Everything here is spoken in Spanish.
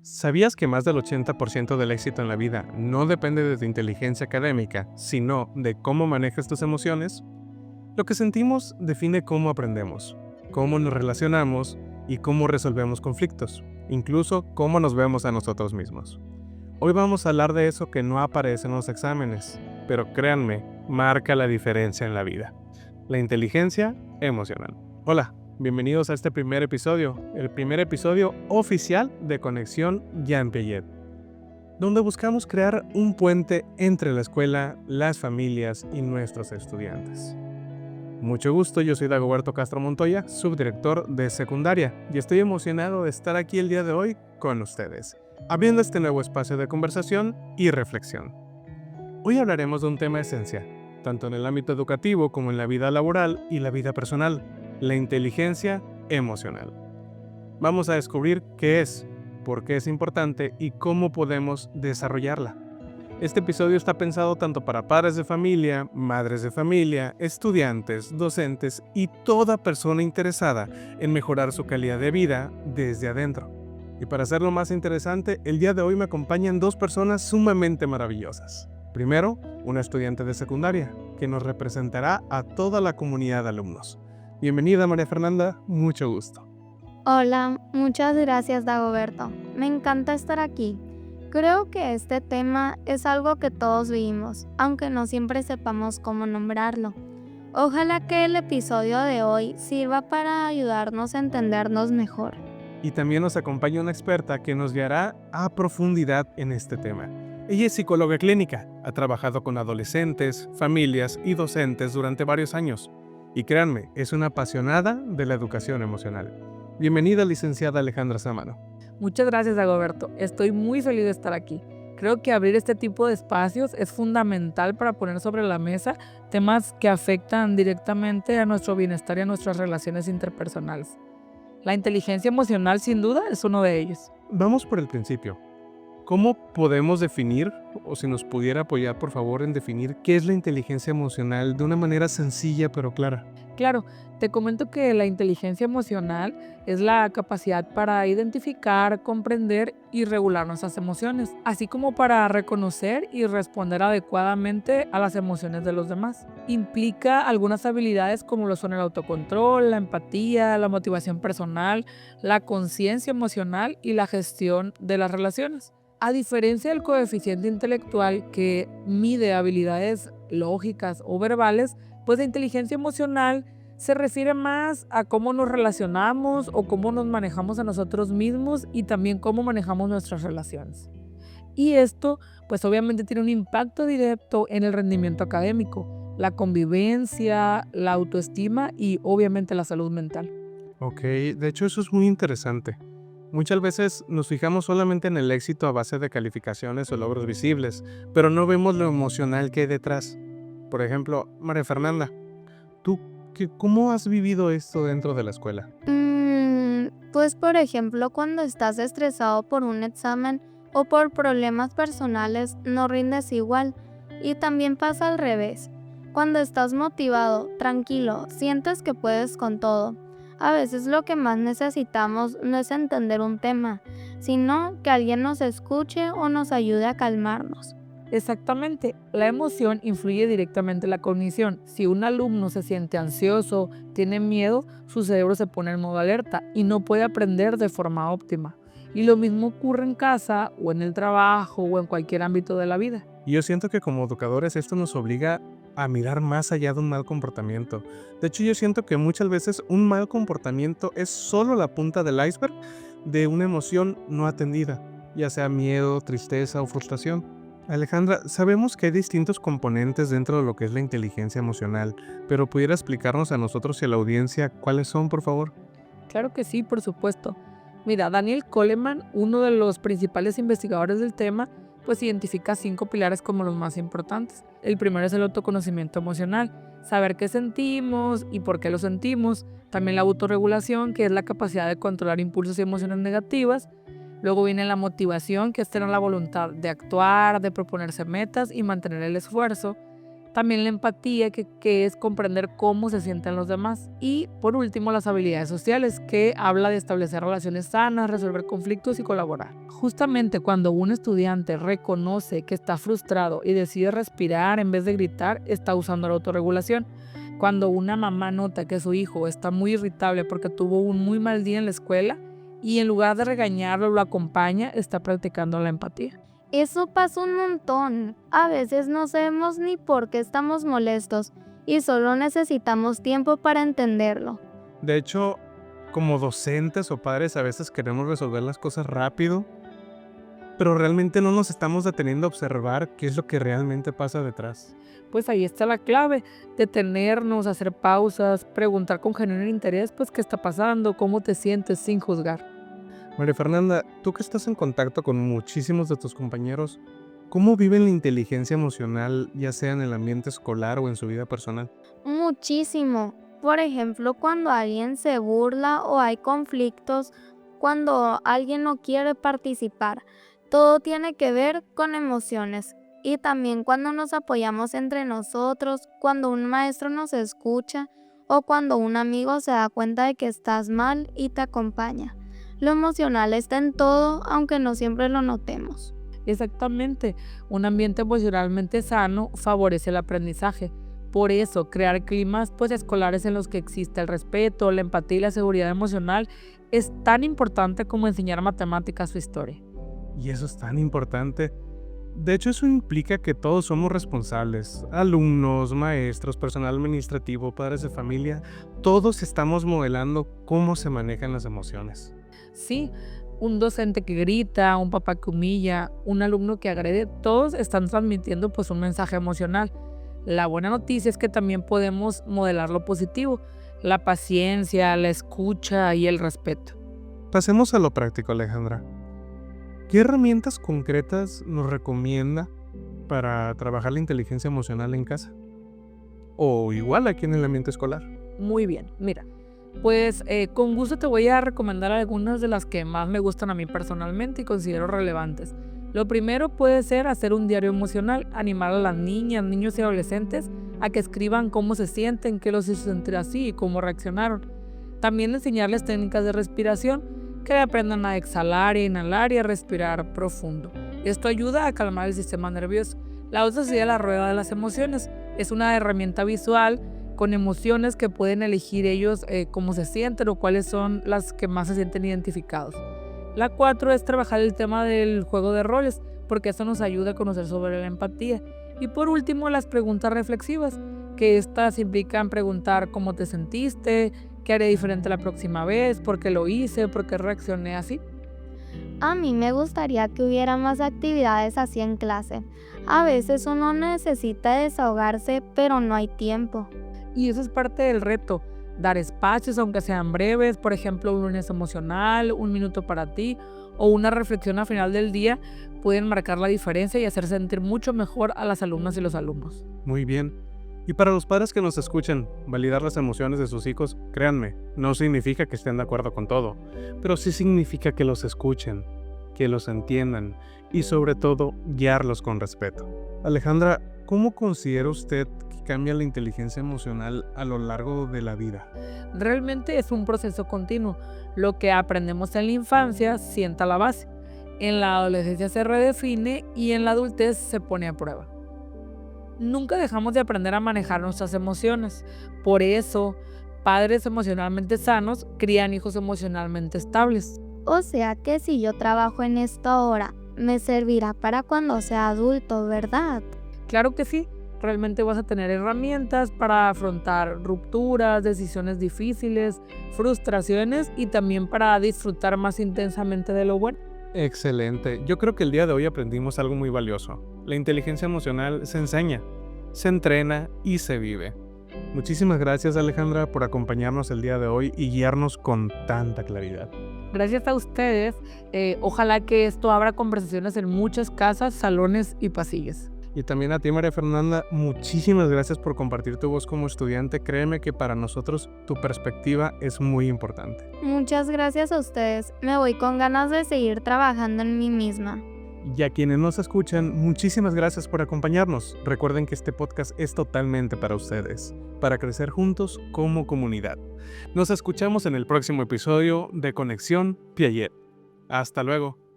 ¿Sabías que más del 80% del éxito en la vida no depende de tu inteligencia académica, sino de cómo manejas tus emociones? Lo que sentimos define cómo aprendemos, cómo nos relacionamos y cómo resolvemos conflictos, incluso cómo nos vemos a nosotros mismos. Hoy vamos a hablar de eso que no aparece en los exámenes, pero créanme, marca la diferencia en la vida: la inteligencia emocional. Hola, bienvenidos a este primer episodio, el primer episodio oficial de Conexión Jean Piaget, donde buscamos crear un puente entre la escuela, las familias y nuestros estudiantes. Mucho gusto, yo soy Dagoberto Castro Montoya, subdirector de secundaria, y estoy emocionado de estar aquí el día de hoy con ustedes, abriendo este nuevo espacio de conversación y reflexión. Hoy hablaremos de un tema esencial, tanto en el ámbito educativo como en la vida laboral y la vida personal: la inteligencia emocional. Vamos a descubrir qué es, por qué es importante y cómo podemos desarrollarla. Este episodio está pensado tanto para padres de familia, madres de familia, estudiantes, docentes y toda persona interesada en mejorar su calidad de vida desde adentro. Y para hacerlo más interesante, el día de hoy me acompañan dos personas sumamente maravillosas. Primero, una estudiante de secundaria, que nos representará a toda la comunidad de alumnos. Bienvenida, María Fernanda, mucho gusto. Hola, muchas gracias, Dagoberto. Me encanta estar aquí. Creo que este tema es algo que todos vivimos, aunque no siempre sepamos cómo nombrarlo. Ojalá que el episodio de hoy sirva para ayudarnos a entendernos mejor. Y también nos acompaña una experta que nos guiará a profundidad en este tema. Ella es psicóloga clínica, ha trabajado con adolescentes, familias y docentes durante varios años. Y créanme, es una apasionada de la educación emocional. Bienvenida, licenciada Alejandra Samano. Muchas gracias, Dagoberto. Estoy muy feliz de estar aquí. Creo que abrir este tipo de espacios es fundamental para poner sobre la mesa temas que afectan directamente a nuestro bienestar y a nuestras relaciones interpersonales. La inteligencia emocional, sin duda, es uno de ellos. Vamos por el principio. ¿Cómo podemos definir, o si nos pudiera apoyar por favor en definir qué es la inteligencia emocional de una manera sencilla pero clara? Claro, te comento que la inteligencia emocional es la capacidad para identificar, comprender y regular nuestras emociones, así como para reconocer y responder adecuadamente a las emociones de los demás. Implica algunas habilidades como lo son el autocontrol, la empatía, la motivación personal, la conciencia emocional y la gestión de las relaciones. A diferencia del coeficiente intelectual, que mide habilidades lógicas o verbales, pues la inteligencia emocional se refiere más a cómo nos relacionamos o cómo nos manejamos a nosotros mismos y también cómo manejamos nuestras relaciones. Y esto, pues obviamente tiene un impacto directo en el rendimiento académico, la convivencia, la autoestima y obviamente la salud mental. Ok, de hecho eso es muy interesante. Muchas veces nos fijamos solamente en el éxito a base de calificaciones o logros visibles, pero no vemos lo emocional que hay detrás. Por ejemplo, María Fernanda, ¿tú cómo has vivido esto dentro de la escuela? Pues por ejemplo, cuando estás estresado por un examen o por problemas personales, no rindes igual. Y también pasa al revés. Cuando estás motivado, tranquilo, sientes que puedes con todo. A veces lo que más necesitamos no es entender un tema, sino que alguien nos escuche o nos ayude a calmarnos. Exactamente, la emoción influye directamente en la cognición. Si un alumno se siente ansioso, tiene miedo, su cerebro se pone en modo alerta y no puede aprender de forma óptima. Y lo mismo ocurre en casa o en el trabajo o en cualquier ámbito de la vida. Y yo siento que como educadores esto nos obliga a mirar más allá de un mal comportamiento. De hecho, yo siento que muchas veces un mal comportamiento es solo la punta del iceberg de una emoción no atendida, ya sea miedo, tristeza o frustración. Alejandra, sabemos que hay distintos componentes dentro de lo que es la inteligencia emocional, pero ¿pudiera explicarnos a nosotros y a la audiencia cuáles son, por favor? Claro que sí, por supuesto. Mira, Daniel Goleman, uno de los principales investigadores del tema, pues identifica 5 pilares como los más importantes. El primero es el autoconocimiento emocional, saber qué sentimos y por qué lo sentimos. También la autorregulación, que es la capacidad de controlar impulsos y emociones negativas. Luego viene la motivación, que es tener la voluntad de actuar, de proponerse metas y mantener el esfuerzo. También la empatía, que es comprender cómo se sienten los demás. Y por último, las habilidades sociales, que habla de establecer relaciones sanas, resolver conflictos y colaborar. Justamente cuando un estudiante reconoce que está frustrado y decide respirar en vez de gritar, está usando la autorregulación. Cuando una mamá nota que su hijo está muy irritable porque tuvo un muy mal día en la escuela y en lugar de regañarlo lo acompaña, está practicando la empatía. Eso pasa un montón. A veces no sabemos ni por qué estamos molestos y solo necesitamos tiempo para entenderlo. De hecho, como docentes o padres a veces queremos resolver las cosas rápido, pero realmente no nos estamos deteniendo a observar qué es lo que realmente pasa detrás. Pues ahí está la clave, detenernos, hacer pausas, preguntar con genuino interés, pues qué está pasando, cómo te sientes sin juzgar. María Fernanda, tú que estás en contacto con muchísimos de tus compañeros, ¿cómo viven la inteligencia emocional, ya sea en el ambiente escolar o en su vida personal? Muchísimo. Por ejemplo, cuando alguien se burla o hay conflictos, cuando alguien no quiere participar. Todo tiene que ver con emociones. Y también cuando nos apoyamos entre nosotros, cuando un maestro nos escucha o cuando un amigo se da cuenta de que estás mal y te acompaña. Lo emocional está en todo, aunque no siempre lo notemos. Exactamente, un ambiente emocionalmente sano favorece el aprendizaje. Por eso, crear climas escolares en los que exista el respeto, la empatía y la seguridad emocional es tan importante como enseñar matemáticas o historia. Y eso es tan importante. De hecho, eso implica que todos somos responsables. Alumnos, maestros, personal administrativo, padres de familia, todos estamos modelando cómo se manejan las emociones. Sí, un docente que grita, un papá que humilla, un alumno que agrede, todos están transmitiendo un mensaje emocional. La buena noticia es que también podemos modelar lo positivo, la paciencia, la escucha y el respeto. Pasemos a lo práctico, Alejandra. ¿Qué herramientas concretas nos recomienda para trabajar la inteligencia emocional en casa? O igual aquí en el ambiente escolar. Muy bien, mira, con gusto te voy a recomendar algunas de las que más me gustan a mí personalmente y considero relevantes. Lo primero puede ser hacer un diario emocional, animar a las niñas, niños y adolescentes a que escriban cómo se sienten, qué los hizo sentir así y cómo reaccionaron. También enseñarles técnicas de respiración, que aprendan a exhalar e inhalar y a respirar profundo. Esto ayuda a calmar el sistema nervioso. La otra sería la rueda de las emociones. Es una herramienta visual con emociones que pueden elegir ellos cómo se sienten o cuáles son las que más se sienten identificados. La 4 es trabajar el tema del juego de roles, porque eso nos ayuda a conocer sobre la empatía. Y por último, las preguntas reflexivas, que estas implican preguntar cómo te sentiste, qué haré diferente la próxima vez, por qué lo hice, por qué reaccioné así. A mí me gustaría que hubiera más actividades así en clase. A veces uno necesita desahogarse, pero no hay tiempo. Y eso es parte del reto, dar espacios aunque sean breves, por ejemplo un lunes emocional, un minuto para ti o una reflexión al final del día pueden marcar la diferencia y hacer sentir mucho mejor a las alumnas y los alumnos. Muy bien. Y para los padres que nos escuchan, validar las emociones de sus hijos, créanme, no significa que estén de acuerdo con todo, pero sí significa que los escuchen, que los entiendan y sobre todo guiarlos con respeto. Alejandra, ¿cómo considera usted que cambia la inteligencia emocional a lo largo de la vida? Realmente es un proceso continuo. Lo que aprendemos en la infancia sienta la base. En la adolescencia se redefine y en la adultez se pone a prueba. Nunca dejamos de aprender a manejar nuestras emociones. Por eso, padres emocionalmente sanos crían hijos emocionalmente estables. O sea que si yo trabajo en esto ahora, me servirá para cuando sea adulto, ¿verdad? Claro que sí, realmente vas a tener herramientas para afrontar rupturas, decisiones difíciles, frustraciones y también para disfrutar más intensamente de lo bueno. Excelente. Yo creo que el día de hoy aprendimos algo muy valioso. La inteligencia emocional se enseña, se entrena y se vive. Muchísimas gracias, Alejandra, por acompañarnos el día de hoy y guiarnos con tanta claridad. Gracias a ustedes. Ojalá que esto abra conversaciones en muchas casas, salones y pasillos. Y también a ti, María Fernanda, muchísimas gracias por compartir tu voz como estudiante. Créeme que para nosotros tu perspectiva es muy importante. Muchas gracias a ustedes. Me voy con ganas de seguir trabajando en mí misma. Y a quienes nos escuchan, muchísimas gracias por acompañarnos. Recuerden que este podcast es totalmente para ustedes, para crecer juntos como comunidad. Nos escuchamos en el próximo episodio de Conexión Piaget. Hasta luego.